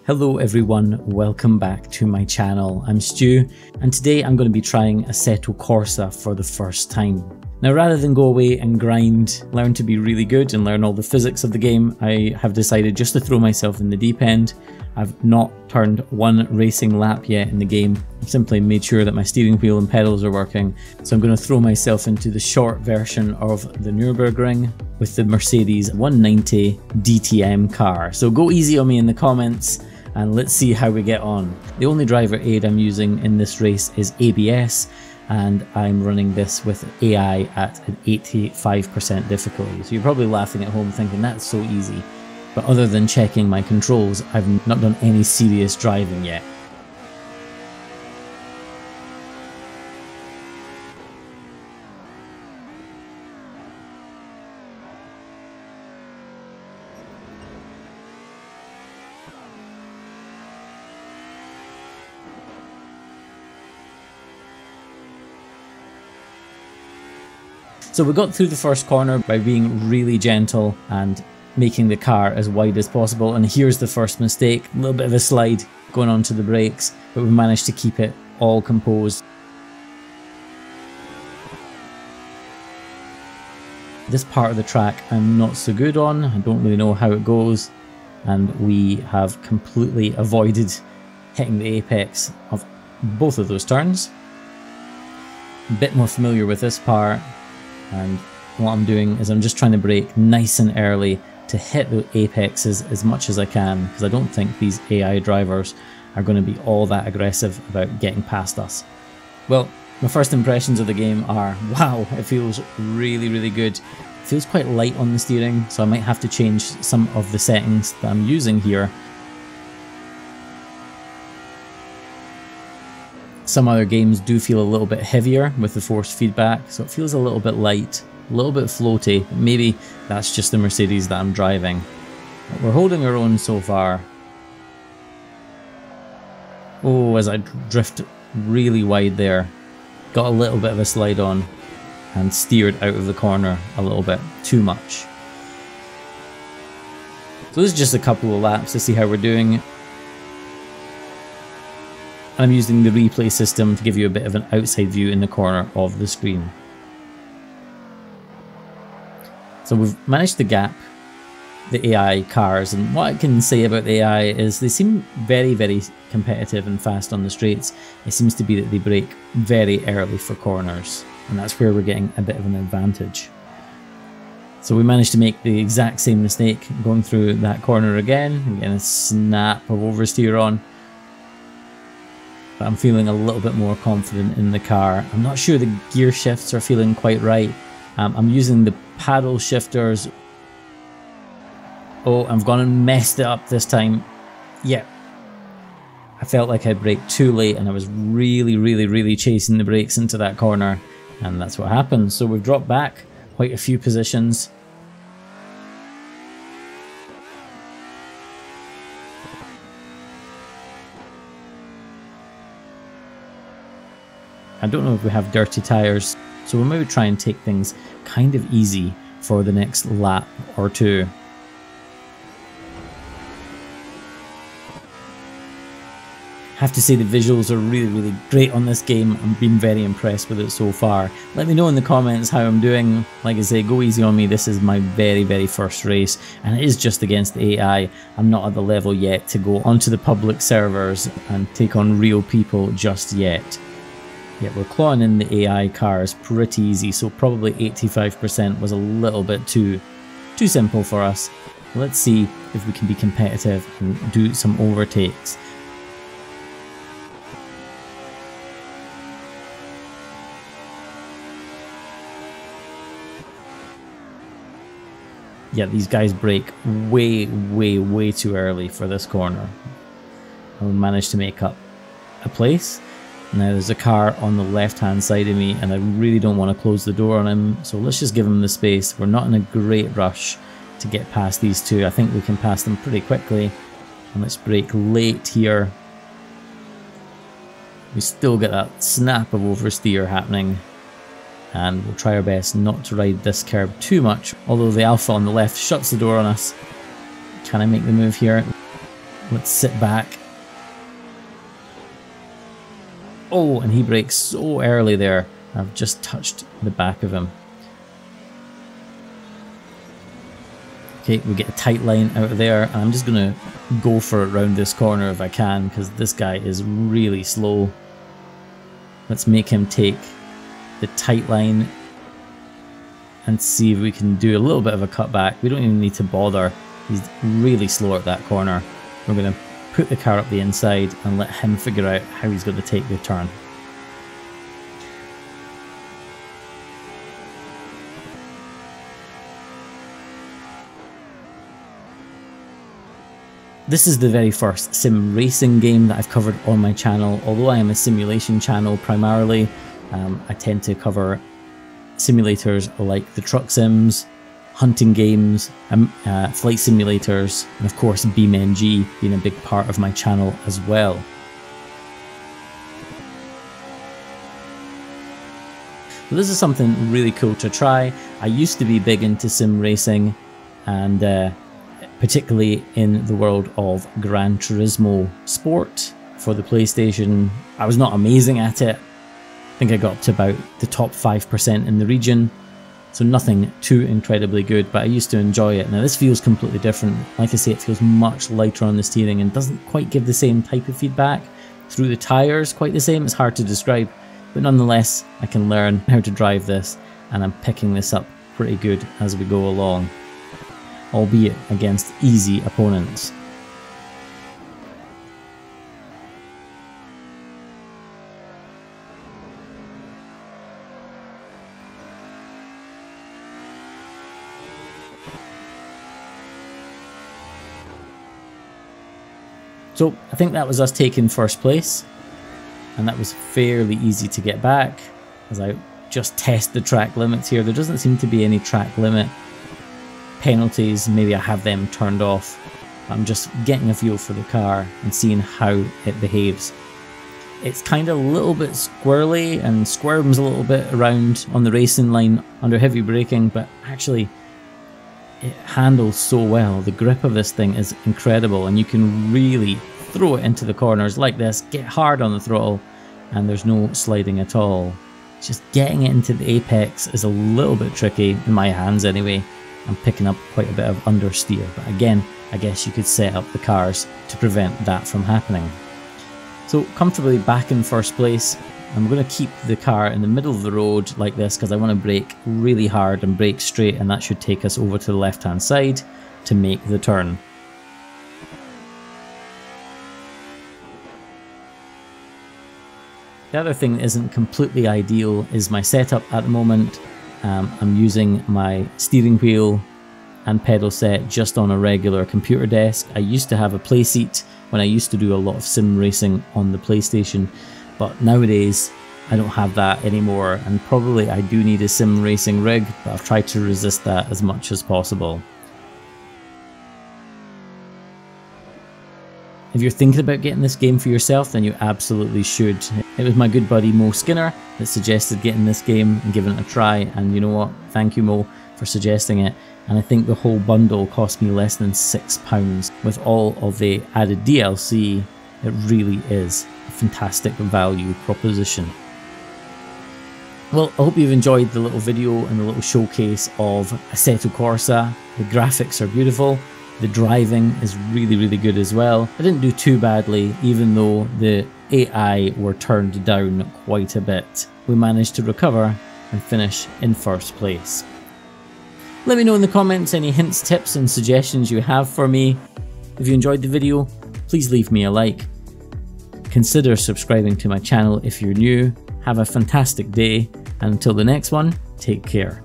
Hello everyone, welcome back to my channel. I'm Stu, and today I'm going to be trying Assetto Corsa for the first time. Now, rather than go away and grind, learn to be really good and learn all the physics of the game, I have decided just to throw myself in the deep end. I've not turned one racing lap yet in the game. I've simply made sure that my steering wheel and pedals are working. So I'm going to throw myself into the short version of the Nürburgring with the Mercedes 190 DTM car. So go easy on me in the comments and let's see how we get on. The only driver aid I'm using in this race is ABS, and I'm running this with AI at an 85% difficulty. So you're probably laughing at home thinking that's so easy. But other than checking my controls, I've not done any serious driving yet. So we got through the first corner by being really gentle and making the car as wide as possible, and here's the first mistake, a little bit of a slide going onto the brakes, but we managed to keep it all composed. This part of the track I'm not so good on, I don't really know how it goes, and we have completely avoided hitting the apex of both of those turns. A bit more familiar with this part, and what I'm doing is I'm just trying to brake nice and early to hit the apexes as much as I can, because I don't think these AI drivers are going to be all that aggressive about getting past us. Well, my first impressions of the game are, wow, it feels really good. It feels quite light on the steering, so I might have to change some of the settings that I'm using here. Some other games do feel a little bit heavier with the force feedback, so it feels a little bit light, a little bit floaty. Maybe that's just the Mercedes that I'm driving. But we're holding our own so far. Oh, as I drift really wide there, got a little bit of a slide on and steered out of the corner a little bit too much. So this is just a couple of laps to see how we're doing. I'm using the replay system to give you a bit of an outside view in the corner of the screen. So we've managed to gap the AI cars, and what I can say about the AI is they seem very competitive and fast on the straights. It seems to be that they brake very early for corners, and that's where we're getting a bit of an advantage. So we managed to make the exact same mistake going through that corner again and getting a snap of oversteer on. But I'm feeling a little bit more confident in the car. I'm not sure the gear shifts are feeling quite right. I'm using the paddle shifters. Oh, I've gone and messed it up this time. Yeah. I felt like I braked too late, and I was really chasing the brakes into that corner, and that's what happened. So we've dropped back quite a few positions. I don't know if we have dirty tyres, so we'll maybe try and take things kind of easy for the next lap or two. I have to say the visuals are really great on this game. I've been very impressed with it so far. Let me know in the comments how I'm doing. Like I say, go easy on me. This is my very first race, and it is just against the AI. I'm not at the level yet to go onto the public servers and take on real people just yet. Yeah, we're clawing in the AI cars pretty easy, so probably 85% was a little bit too simple for us. Let's see if we can be competitive and do some overtakes. Yeah, these guys brake way too early for this corner. And we managed to make up a place. Now there's a car on the left hand side of me, and I really don't want to close the door on him, so let's just give him the space. We're not in a great rush to get past these two. I think we can pass them pretty quickly, and let's brake late here. We still get that snap of oversteer happening, and we'll try our best not to ride this curb too much, although the Alpha on the left shuts the door on us. Can I make the move here? Let's sit back. Oh, and he brakes so early there. I've just touched the back of him. Okay, we get a tight line out of there, and I'm just going to go for it around this corner if I can, because this guy is really slow. Let's make him take the tight line and see if we can do a little bit of a cutback. We don't even need to bother. He's really slow at that corner. We're going to put the car up the inside and let him figure out how he's going to take the turn. This is the very first sim racing game that I've covered on my channel. Although I am a simulation channel primarily, I tend to cover simulators like the truck sims, hunting games, flight simulators, and of course BeamNG being a big part of my channel as well. So this is something really cool to try. I used to be big into sim racing, and particularly in the world of Gran Turismo Sport for the PlayStation. I was not amazing at it. I think I got up to about the top 5% in the region, so nothing too incredibly good, but I used to enjoy it. Now this feels completely different. Like I say, it feels much lighter on the steering and doesn't quite give the same type of feedback through the tyres, quite the same. It's hard to describe, but nonetheless I can learn how to drive this, and I'm picking this up pretty good as we go along, albeit against easy opponents. So I think that was us taking first place, and that was fairly easy to get back as I just test the track limits here. There doesn't seem to be any track limit penalties. Maybe I have them turned off. I'm just getting a feel for the car and seeing how it behaves. It's kind of a little bit squirrely and squirms a little bit around on the racing line under heavy braking, but actually it handles so well. The grip of this thing is incredible, and you can really throw it into the corners like this, get hard on the throttle, and there's no sliding at all. Just getting it into the apex is a little bit tricky, in my hands anyway. I'm picking up quite a bit of understeer, but again, I guess you could set up the cars to prevent that from happening. So comfortably back in first place. I'm going to keep the car in the middle of the road like this because I want to brake really hard and brake straight, and that should take us over to the left hand side to make the turn. The other thing that isn't completely ideal is my setup at the moment. I'm using my steering wheel and pedal set just on a regular computer desk. I used to have a play seat when I used to do a lot of sim racing on the PlayStation, but nowadays I don't have that anymore, and probably I do need a sim racing rig, but I've tried to resist that as much as possible. If you're thinking about getting this game for yourself, then you absolutely should. It was my good buddy Mo Skinner that suggested getting this game and giving it a try, and you know what, thank you Mo for suggesting it. And I think the whole bundle cost me less than £6. With all of the added DLC, it really is a fantastic value proposition. Well, I hope you've enjoyed the little video and the little showcase of Assetto Corsa. The graphics are beautiful. The driving is really, really good as well. I didn't do too badly, even though the AI were turned down quite a bit. We managed to recover and finish in first place. Let me know in the comments any hints, tips and suggestions you have for me. If you enjoyed the video, please leave me a like. Consider subscribing to my channel if you're new. Have a fantastic day, and until the next one, take care.